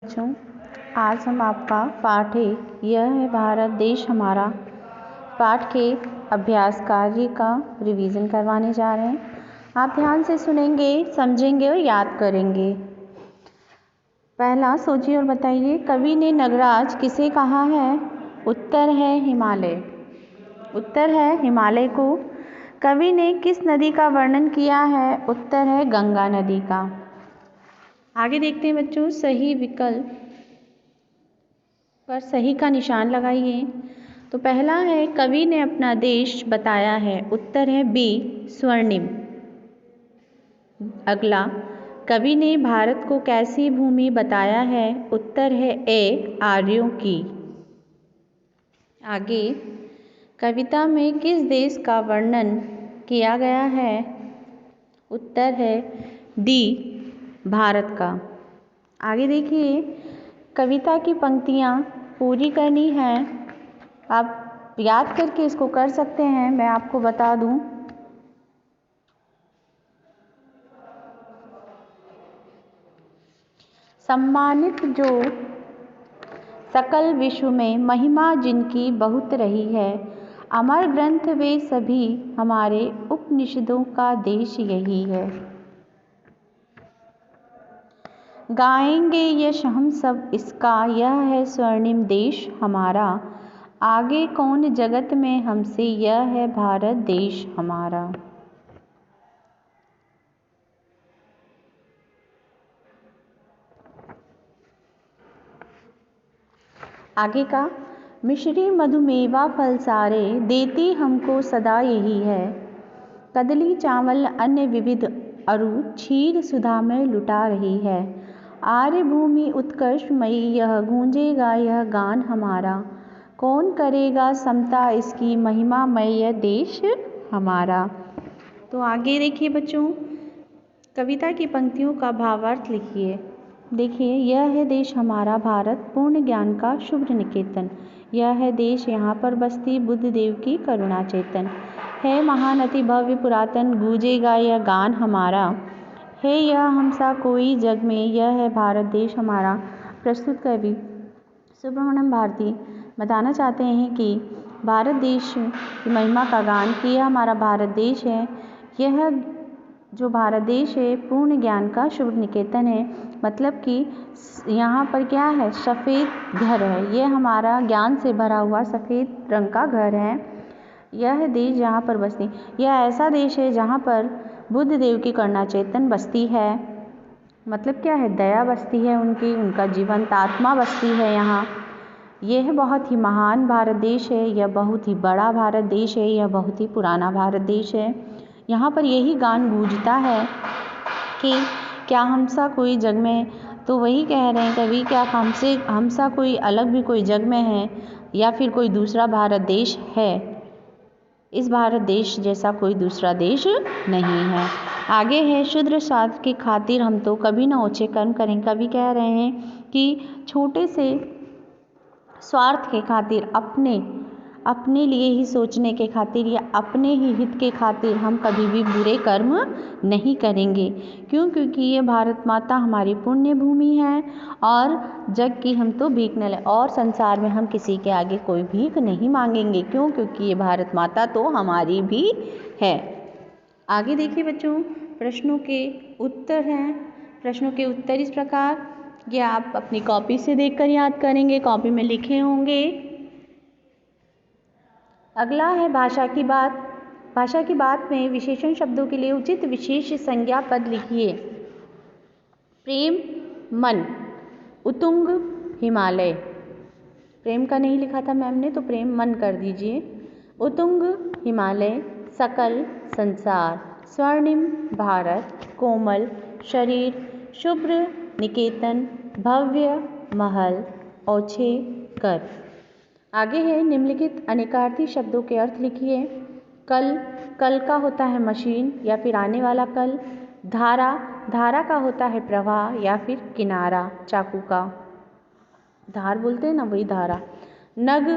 बच्चों, आज हम आपका पाठ एक यह है भारत देश हमारा पाठ के अभ्यास कार्य का रिवीजन करवाने जा रहे हैं। आप ध्यान से सुनेंगे, समझेंगे और याद करेंगे। पहला सोचिए और बताइए, कवि ने नगराज किसे कहा है? उत्तर है हिमालय। उत्तर है हिमालय को। कवि ने किस नदी का वर्णन किया है? उत्तर है गंगा नदी का। आगे देखते हैं बच्चों, सही विकल्प पर सही का निशान लगाइए। तो पहला है, कवि ने अपना देश बताया है। उत्तर है बी, स्वर्णिम। अगला, कवि ने भारत को कैसी भूमि बताया है? उत्तर है ए, आर्यों की। आगे, कविता में किस देश का वर्णन किया गया है? उत्तर है डी, भारत का। आगे देखिए, कविता की पंक्तियाँ पूरी करनी है। आप याद करके इसको कर सकते हैं, मैं आपको बता दूं। सम्मानित जो सकल विश्व में महिमा जिनकी बहुत रही है, अमर ग्रंथ वे सभी, हमारे उपनिषदों का देश यही है। गाएंगे यश हम सब इसका, यह है स्वर्णिम देश हमारा। आगे कौन जगत में हमसे, यह है भारत देश हमारा। आगे का, मिश्री मधुमेवा फल सारे, देती हमको सदा यही है। कदली चावल अन्य विविध अरु, क्षीर सुधा में लुटा रही है। आर्य भूमि उत्कर्षमयी, यह गूंजेगा यह गान हमारा। कौन करेगा समता इसकी, महिमामय यह देश हमारा। तो आगे देखिए बच्चों, कविता की पंक्तियों का भावार्थ लिखिए। देखिए, यह है देश हमारा भारत, पूर्ण ज्ञान का शुभ्र निकेतन। यह है देश, यहाँ पर बसती बुद्ध देव की करुणा चेतन। है महान अति भव्य पुरातन, गूंजेगा यह गान हमारा। है यह हमसा कोई जग में, यह है भारत देश हमारा। प्रस्तुत कवि सुब्रमण्यम भारती बताना चाहते हैं कि भारत देश की महिमा का गान, कि यह हमारा भारत देश है। यह जो भारत देश है पूर्ण ज्ञान का शुभ निकेतन है। मतलब कि यहाँ पर क्या है? सफ़ेद घर है। यह हमारा ज्ञान से भरा हुआ सफ़ेद रंग का घर है। यह देश जहाँ पर बसती, यह ऐसा देश है जहाँ पर बुद्ध देव की करुणा चेतन बसती है। मतलब क्या है? दया बसती है उनकी, उनका जीवंत आत्मा बसती है यहाँ। यह बहुत ही महान भारत देश है, यह बहुत ही बड़ा भारत देश है, यह बहुत ही पुराना भारत देश है। यहाँ पर यही गान गूंजता है कि क्या हमसा कोई जग में, तो वही कह रहे हैं कवि, क्या हमसा कोई अलग भी कोई जग में है, या फिर कोई दूसरा भारत देश है? इस भारत देश जैसा कोई दूसरा देश नहीं है। आगे है, शुद्र स्वार्थ की खातिर हम तो कभी न ऊंचे कर्म करें। कवि कह रहे हैं कि छोटे से स्वार्थ के खातिर, अपने लिए ही सोचने के खातिर या अपने ही हित के खातिर हम कभी भी बुरे कर्म नहीं करेंगे। क्यों? क्योंकि ये भारत माता हमारी पुण्य भूमि है और जग की हम तो भीख न लें, और संसार में हम किसी के आगे कोई भीख नहीं मांगेंगे। क्यों? क्योंकि ये भारत माता तो हमारी भी है। आगे देखिए बच्चों, प्रश्नों के उत्तर हैं। प्रश्नों के उत्तर इस प्रकार, ये आप अपनी कॉपी से देखकर याद करेंगे, कॉपी में लिखे होंगे। अगला है भाषा की बात। भाषा की बात में विशेषण शब्दों के लिए उचित विशेष संज्ञा पद लिखिए। प्रेम, मन। उतुंग, हिमालय। प्रेम का नहीं लिखा था मैम ने, तो प्रेम मन कर दीजिए। उतुंग, हिमालय। सकल, संसार। स्वर्णिम, भारत। कोमल, शरीर। शुभ्र, निकेतन। भव्य, महल। ओछे, कर। आगे है, निम्नलिखित अनेकार्थी शब्दों के अर्थ लिखिए। कल, कल का होता है मशीन या फिर आने वाला कल। धारा, धारा का होता है प्रवाह या फिर किनारा, चाकू का धार बोलते हैं ना, वही धारा। नग,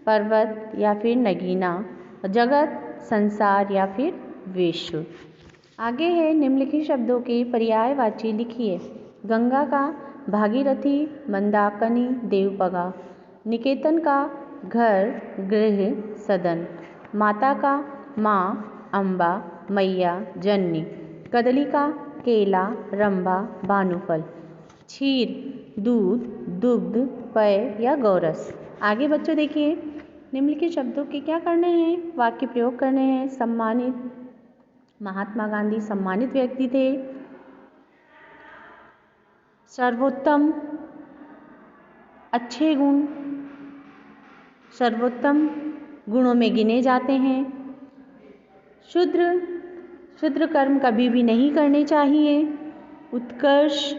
पर्वत या फिर नगीना। जगत, संसार या फिर विश्व। आगे है, निम्नलिखित शब्दों के पर्यायवाची लिखिए। गंगा का भागीरथी मंदाकिनी देवपगा। निकेतन का घर गृह सदन। माता का माँ अम्बा मैया जननी। कदली का केला रंभा भानुफल। क्षीर दूध दुग्ध पेय या गौरस। आगे बच्चों देखिए, निम्नलिखित शब्दों के क्या करने हैं, वाक्य प्रयोग करने हैं। सम्मानित, महात्मा गांधी सम्मानित व्यक्ति थे। सर्वोत्तम, अच्छे गुण सर्वोत्तम गुणों में गिने जाते हैं। शूद्र कर्म कभी भी नहीं करने चाहिए। उत्कर्ष,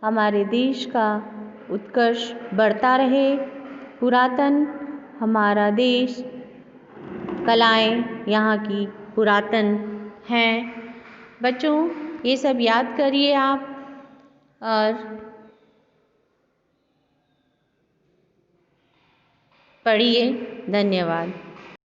हमारे देश का उत्कर्ष बढ़ता रहे। पुरातन, हमारा देश, कलाएं यहाँ की पुरातन हैं। बच्चों ये सब याद करिए आप और पढ़िए। धन्यवाद।